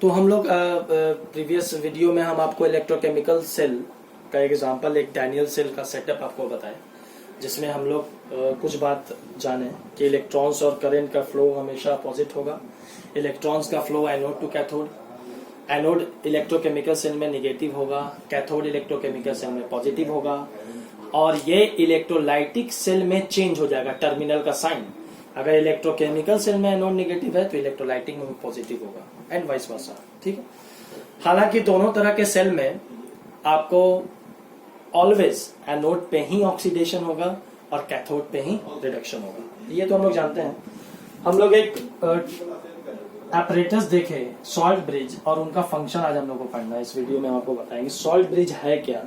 तो हम लोग प्रीवियस वीडियो में हम आपको इलेक्ट्रोकेमिकल सेल का एग्जांपल, एक डैनियल सेल का सेटअप आपको बताएं, जिसमें हम लोग कुछ बात जाने कि इलेक्ट्रॉन्स और करंट का फ्लो हमेशा अपोजिट होगा। इलेक्ट्रॉन्स का flow anode to cathode, anode electrochemical cell में निगेटिव होगा, कैथोड इलेक्ट्रोकेमिकल सेल में पॉजिटिव होगा, और ये इलेक्ट्रोलाइटिक सेल में चेंज हो जाएगा टर्मिनल का साइन। अगर इलेक्ट्रोकेमिकल सेल में एनोड नेगेटिव है तो इलेक्ट्रोलाइटिक में पॉजिटिव होगा, एंड वाइस वर्सा। ठीक है। हालांकि दोनों तरह के सेल में आपको ऑलवेज एनोड पे ही ऑक्सीडेशन होगा और कैथोड पे ही रिडक्शन होगा, ये तो हम लोग जानते हैं। हम लोग एक एपरेटस देखे सॉल्ट ब्रिज, और उनका फंक्शन आज हम लोग को पढ़ना है। इस वीडियो में हम आपको बताएंगे सॉल्ट ब्रिज है क्या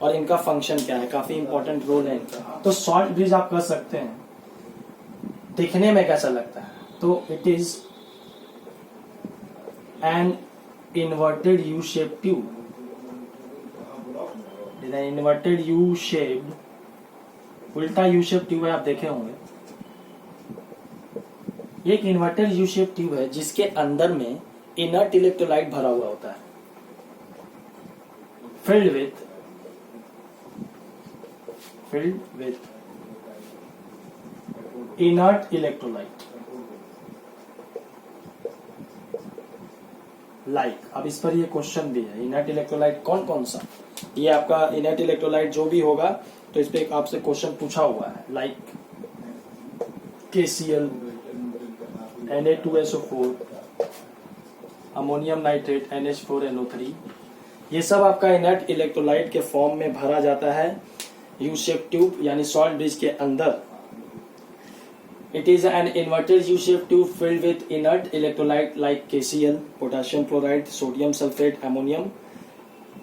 और इनका फंक्शन क्या है, काफी इंपॉर्टेंट रोल है इनका। तो सॉल्ट ब्रिज आप कर सकते हैं, दिखने में कैसा लगता है, तो it is an inverted U shape tube, inverted U shape, उल्टा यू शेप ट्यूब है, आप देखे होंगे। ये एक इन्वर्टेड यू शेप ट्यूब है जिसके अंदर में इनर्ट इलेक्ट्रोलाइट भरा हुआ होता है, field with inert electrolyte like. अब इस पर ये क्वेश्चन भी है, इनर्ट इलेक्ट्रोलाइट कौन कौन सा, ये आपका इनर्ट इलेक्ट्रोलाइट जो भी होगा तो इस पे आपसे क्वेश्चन पूछा हुआ है, like KCl, Na2SO4, ammonium nitrate, NH4NO3, ये सब आपका इनर्ट इलेक्ट्रोलाइट के फॉर्म में भरा जाता है यू शेप ट्यूब यानी सॉल्ट ब्रिज के अंदर। It is an inverted U shape tube filled with inert electrolyte like KCl, potassium chloride, sodium sulphate, ammonium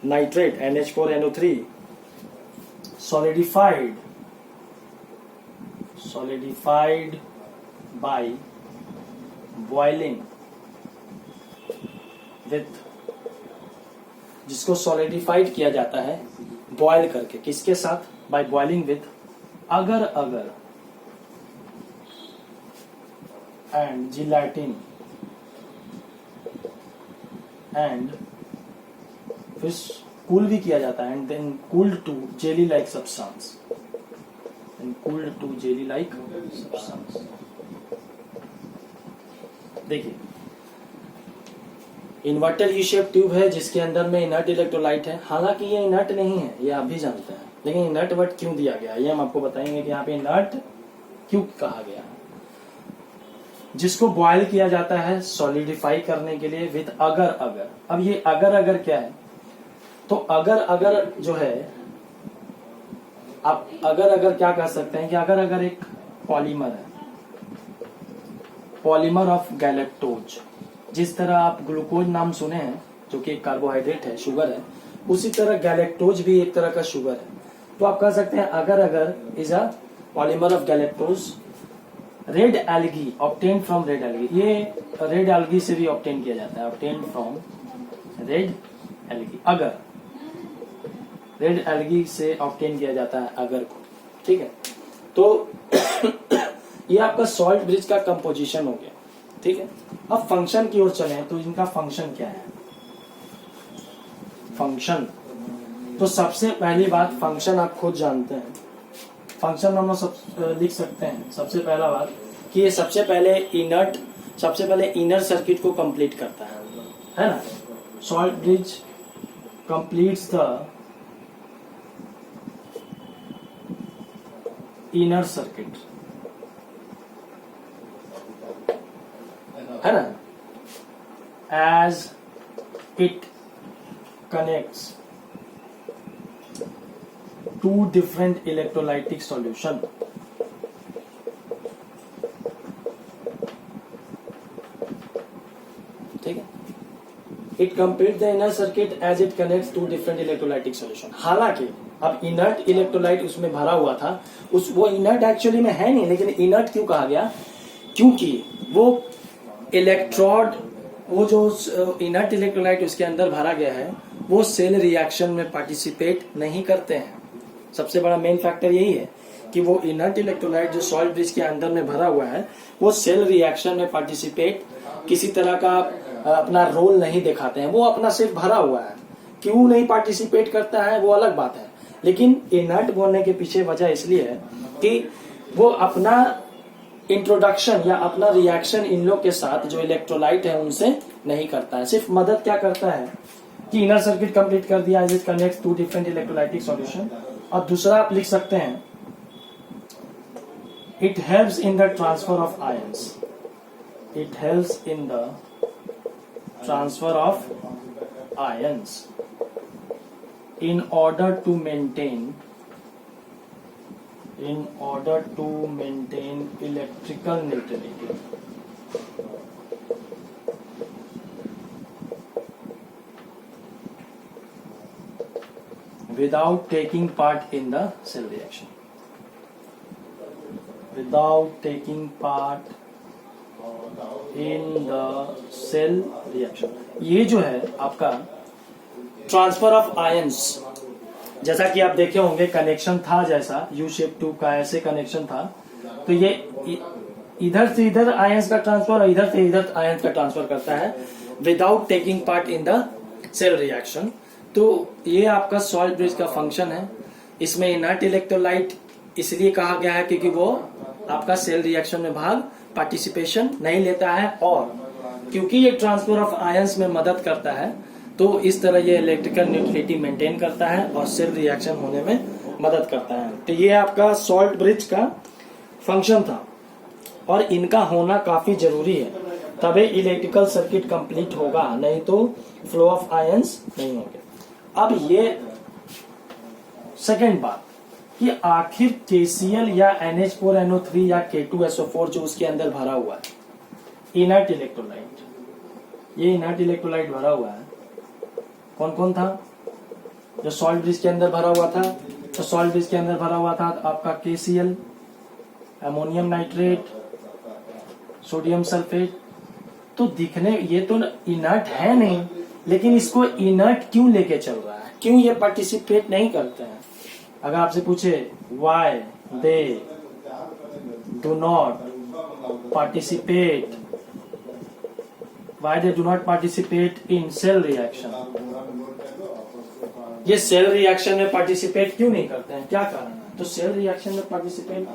nitrate, NH4NO3, solidified by boiling with, जिसको solidified किया जाता है बॉयल करके, किसके साथ, by boiling with agar and gelatin and फिर cool भी किया जाता है, and then cooled to jelly like substance, देखिए इन्वर्टेड यू शेप ट्यूब है जिसके अंदर में इनर्ट इलेक्ट्रोलाइट है। हालांकि ये इनर्ट नहीं है, ये आप भी जानते हैं, लेकिन इनर्ट वर्ड क्यों दिया गया ये हम आपको बताएंगे कि यहाँ पे इनर्ट क्यों कहा गया है। जिसको बॉयल किया जाता है सॉलिडिफाई करने के लिए विद अगर। अब ये अगर क्या है, तो अगर जो है, आप अगर क्या कर सकते हैं कि अगर एक पॉलीमर है, पॉलीमर ऑफ गैलेक्टोज, जिस तरह आप ग्लूकोज नाम सुने हैं जो कि एक कार्बोहाइड्रेट है, शुगर है, उसी तरह गैलेक्टोज भी एक तरह का शुगर है। तो आप कह सकते हैं अगर is a polymer of galactose, red algae obtained from red algae, ये रेड एल्गी से भी ऑब्टेन किया जाता है, ऑब्टेन्ड फ्रॉम रेड एल्गी, अगर रेड एल्गी से ऑब्टेन किया जाता है अगर को। ठीक है, तो ये आपका सॉल्ट ब्रिज का कंपोजिशन हो गया। ठीक है, अब फंक्शन की ओर चले तो इनका फंक्शन क्या है। फंक्शन, तो सबसे पहली बात फंक्शन आप खुद जानते हैं, फंक्शन हम लोग लिख सकते हैं। सबसे पहला बात कि ये सबसे पहले इनर सर्किट को कंप्लीट करता है ना। Salt bridge completes the inner circuit, है ना, as it connects to different electrolytic solution. ठीक है, it complete the inner circuit as it connects to different electrolytic solution. हालांकि अब इनर्ट इलेक्ट्रोलाइट उसमें भरा हुआ था, वो इनर्ट एक्चुअली में है नहीं, लेकिन इनर्ट क्यों कहा गया, क्योंकि वो इलेक्ट्रोड, वो जो इनर्ट इलेक्ट्रोलाइट उसके अंदर भरा गया है वो सेल रिएक्शन में पार्टिसिपेट नहीं करते हैं। सबसे बड़ा मेन फैक्टर यही है कि वो इनर्ट इलेक्ट्रोलाइट जो सॉल्ट ब्रिज के अंदर में भरा हुआ है वो सेल रिएक्शन में पार्टिसिपेट, किसी तरह का अपना रोल नहीं दिखाते हैं, वो अपना सिर्फ भरा हुआ है, क्यों नहीं पार्टिसिपेट करता है वो अलग बात है। लेकिन इनर्ट बोलने के पीछे वजह इसलिए है कि वो अपना इंट्रोडक्शन या अपना रिएक्शन इन लोग के साथ जो इलेक्ट्रोलाइट है उनसे नहीं करता है, सिर्फ मदद क्या करता है कि इनर सर्किट कंप्लीट कर दिया, it connects to different electrolytic solution. और दूसरा आप लिख सकते हैं it helps in the transfer of ions, it helps in the transfer of ions in order to maintain electrical neutrality without taking part in the cell reaction, without taking part in the cell reaction। ये जो है आपका transfer of ions, जैसा कि आप देखे होंगे connection था, जैसा यू शेप 2 का ऐसे कनेक्शन था, तो ये इधर से इधर आयंस का ट्रांसफर और इधर से इधर आयंस का ट्रांसफर करता है without taking part in the cell reaction. तो ये आपका सॉल्ट ब्रिज का फंक्शन है। इसमें इनर्ट इलेक्ट्रोलाइट इसलिए कहा गया है क्योंकि वो आपका सेल रिएक्शन में भाग पार्टिसिपेशन नहीं लेता है, और क्योंकि ये ट्रांसफर ऑफ आयंस में मदद करता है, तो इस तरह ये इलेक्ट्रिकल न्यूट्रलिटी मेंटेन करता है और सेल रिएक्शन होने में मदद करता है। तो ये आपका सॉल्ट ब्रिज का फंक्शन था और इनका होना काफी जरूरी है, तभी इलेक्ट्रिकल सर्किट कंप्लीट होगा, नहीं तो फ्लो ऑफ आयंस नहीं होंगे। अब ये सेकेंड बात कि आखिर KCl या NH4NO3 या K2SO4 जो उसके अंदर भरा हुआ है इनर्ट इलेक्ट्रोलाइट, ये इनर्ट इलेक्ट्रोलाइट भरा हुआ है, कौन कौन था जो सॉल्ट ब्रिज के अंदर भरा हुआ था? तो सॉल्ट ब्रिज के अंदर भरा हुआ था आपका KCl, ammonium nitrate, sodium sulphate. तो दिखने ये तो इनर्ट है नहीं, लेकिन इसको इनर्ट क्यों लेके चल रहा है, क्यों ये पार्टिसिपेट नहीं करते हैं? अगर आपसे पूछे why they do not participate, why they do not participate in cell reaction, ये सेल रिएक्शन में पार्टिसिपेट क्यों नहीं करते हैं, क्या कारण है? तो सेल रिएक्शन में पार्टिसिपेट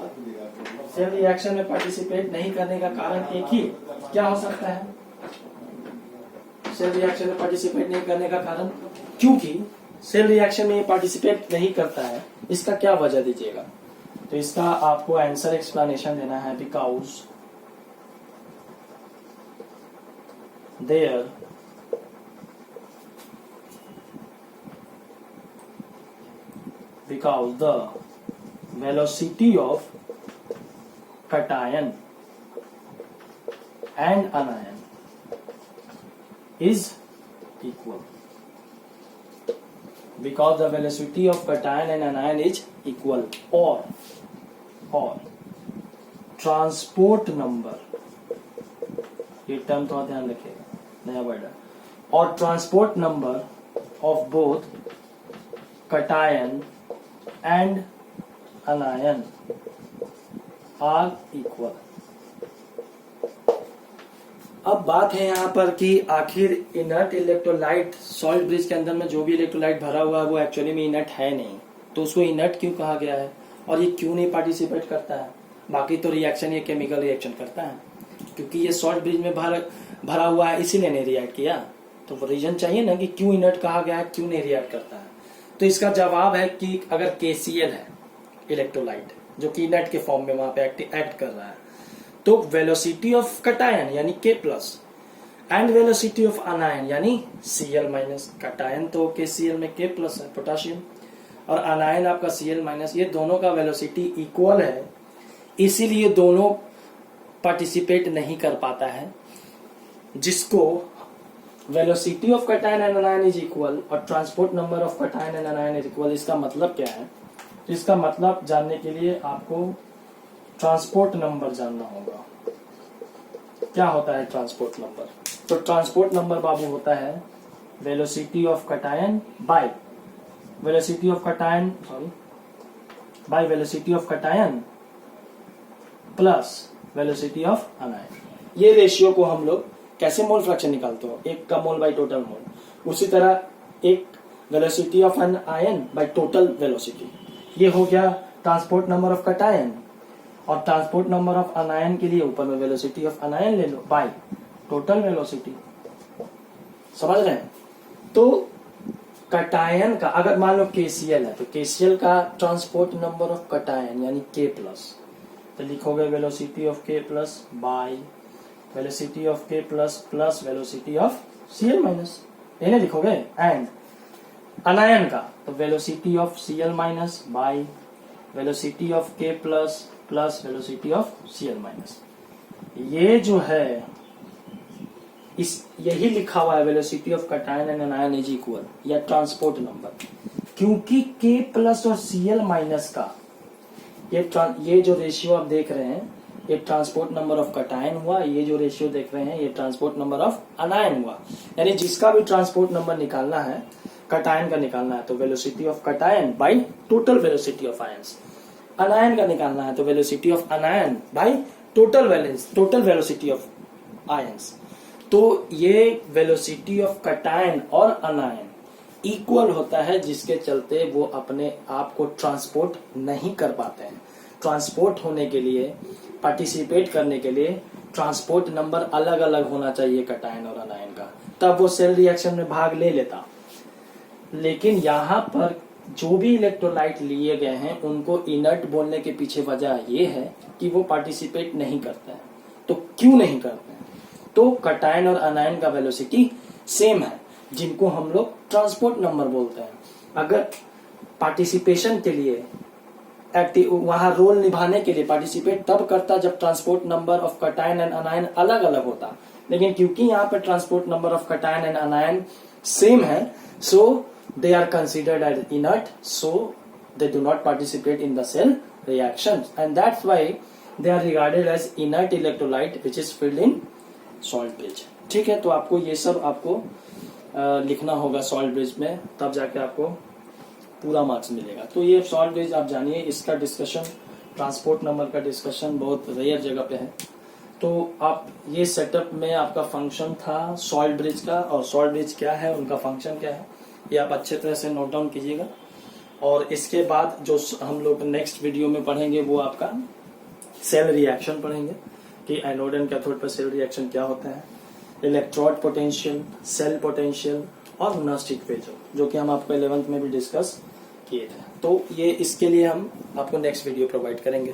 नहीं करने का कारण एक ही क्या हो सकता है? सेल रिएक्शन में पार्टिसिपेट नहीं करने का कारण, क्योंकि सेल रिएक्शन में ये पार्टिसिपेट नहीं करता है, इसका क्या वजह दीजिएगा? तो इसका आपको आंसर एक्सप्लेनेशन देना है, because there because the velocity of cation and anion is equal, because the velocity of cation and anion is equal, or transport number, ये टर्म थोड़ा ध्यान रखिएगा, नया वर्ड है, और transport number of both cation and anion are equal. अब बात है यहाँ पर कि आखिर इनर्ट इलेक्ट्रोलाइट सॉल्ट ब्रिज के अंदर में जो भी इलेक्ट्रोलाइट भरा हुआ है वो एक्चुअली में इनर्ट है नहीं, तो उसको इनर्ट क्यों कहा गया है और ये क्यों नहीं पार्टिसिपेट करता है? बाकी तो रिएक्शन, ये केमिकल रिएक्शन करता है, क्योंकि ये सॉल्ट ब्रिज में भरा हुआ है इसीलिए नहीं रिएक्ट किया। तो रीजन चाहिए ना कि क्यों इनर्ट कहा गया है, क्यों नहीं रिएक्ट करता है। तो इसका जवाब है कि अगर KCl है इलेक्ट्रोलाइट जो कि इनर्ट के फॉर्म में वहां पे एक्ट कर रहा है, तो वेलोसिटी ऑफ कटायन यानी K plus and velocity of अनायन यानी Cl माइनस, कटायन तो KCl में K प्लस है पोटाशियम, और अनायन आपका Cl माइनस, ये दोनों का वेलोसिटी इक्वल है, इसीलिए दोनों पार्टिसिपेट नहीं कर पाता है। जिसको velocity of cation and anion is equal और transport number of cation and anion is equal, इसका मतलब क्या है? तो इसका मतलब जानने के लिए आपको ट्रांसपोर्ट नंबर जानना होगा। क्या होता है ट्रांसपोर्ट नंबर? तो ट्रांसपोर्ट नंबर बाबू होता है velocity of cation by velocity of cation plus velocity of अनायन। ये रेशियो को हम लोग कैसे मोल फ्रैक्शन निकालते हो, एक का मोल बाय टोटल मोल, उसी तरह एक velocity of an ion by total velocity. ये हो गया ट्रांसपोर्ट नंबर ऑफ कटायन, और ट्रांसपोर्ट नंबर ऑफ अनायन के लिए ऊपर में वेलोसिटी ऑफ अनायन ले लो बाय टोटल वेलोसिटी। समझ रहे हैं? तो कटायन का अगर मान लो KCl है तो KCl का ट्रांसपोर्ट नंबर ऑफ कटायन यानी K प्लस, तो लिखोगे velocity of K plus by velocity of K plus plus velocity of Cl minus, ये लिखोगे। एंड अनायन का तो velocity of Cl minus by velocity of K plus plus velocity of Cl minus. ये जो है इस यही लिखा हुआ है velocity of cation and anion is equal या ट्रांसपोर्ट नंबर, क्योंकि K प्लस और Cl माइनस का ये जो रेशियो आप देख रहे हैं ये ट्रांसपोर्ट नंबर ऑफ कटायन हुआ, ये जो रेशियो देख रहे हैं ये ट्रांसपोर्ट नंबर ऑफ अनायन हुआ। यानी जिसका भी ट्रांसपोर्ट नंबर निकालना है कटायन का निकालना है तो velocity of cation bye total velocity of ions, अनायन का निकालना है तो velocity of अनायन bye total velocity of ions. तो ये वेलोसिटी ऑफ कटायन और अनायन इक्वल होता है, जिसके चलते वो अपने आप को ट्रांसपोर्ट नहीं कर पाते हैं। ट्रांसपोर्ट होने के लिए, पार्टिसिपेट करने के लिए ट्रांसपोर्ट नंबर अलग अलग होना चाहिए कटायन और अनायन का, तब वो सेल रिएक्शन में भाग ले लेता। लेकिन यहाँ पर जो भी इलेक्ट्रोलाइट लिए गए हैं उनको इनर्ट बोलने के पीछे वजह ये है कि वो पार्टिसिपेट नहीं करते हैं। तो क्यों नहीं करते हैं? तो कटायन और अनायन का वेलोसिटी सेम है, जिनको हम लोग ट्रांसपोर्ट नंबर बोलते हैं। अगर पार्टिसिपेशन के लिए वहां रोल निभाने के लिए पार्टिसिपेट तब करता जब transport number of cation and अनायन अलग अलग होता, लेकिन क्योंकि यहाँ पे transport number of cation and अनायन same है, सो they are considered as inert, so they do not participate in the cell reactions, and that's why they are regarded as inert electrolyte which is filled in salt bridge। ठीक है, तो आपको ये सब आपको लिखना होगा सॉल्ट ब्रिज में, तब जाके आपको पूरा मार्क्स मिलेगा। तो ये सॉल्ट ब्रिज आप जानिए, इसका डिस्कशन, ट्रांसपोर्ट नंबर का डिस्कशन बहुत रेयर जगह पे है। तो आप ये सेटअप में आपका फंक्शन था सॉल्ट ब्रिज का, और सॉल्ट ब्रिज क्या है, उनका फंक्शन क्या है, ये आप अच्छे तरह से नोट डाउन कीजिएगा। और इसके बाद जो हम लोग नेक्स्ट वीडियो में पढ़ेंगे वो आपका सेल रिएक्शन पढ़ेंगे कि एनोड एंड कैथोड पर सेल रिएक्शन क्या होता है, इलेक्ट्रोड पोटेंशियल, सेल पोटेंशियल और मोनास्टिक फेज, जो कि हम आपको 11th में भी डिस्कस किए थे। तो ये इसके लिए हम आपको नेक्स्ट वीडियो प्रोवाइड करेंगे।